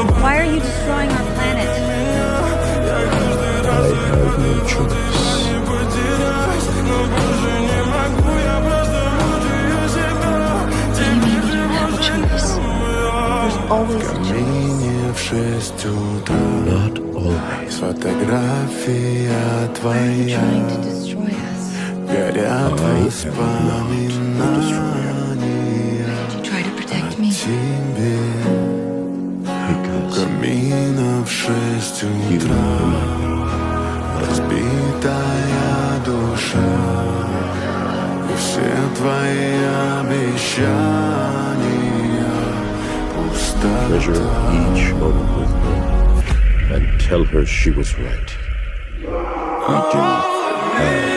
Why are you destroying our planet? I have no choice. What do you mean you don't have a choice? There's always a choice. Камине в 6 утра. Not always. Фотография Why are you твоя. trying to destroy us? Горят I am not the destroyer. воспоминания Did you try to protect me? тебе. Because Камина в 6 you утра. know Разбитая душа. И все твои обещания treasure пустота. each moment with her and tell her she was right. We do have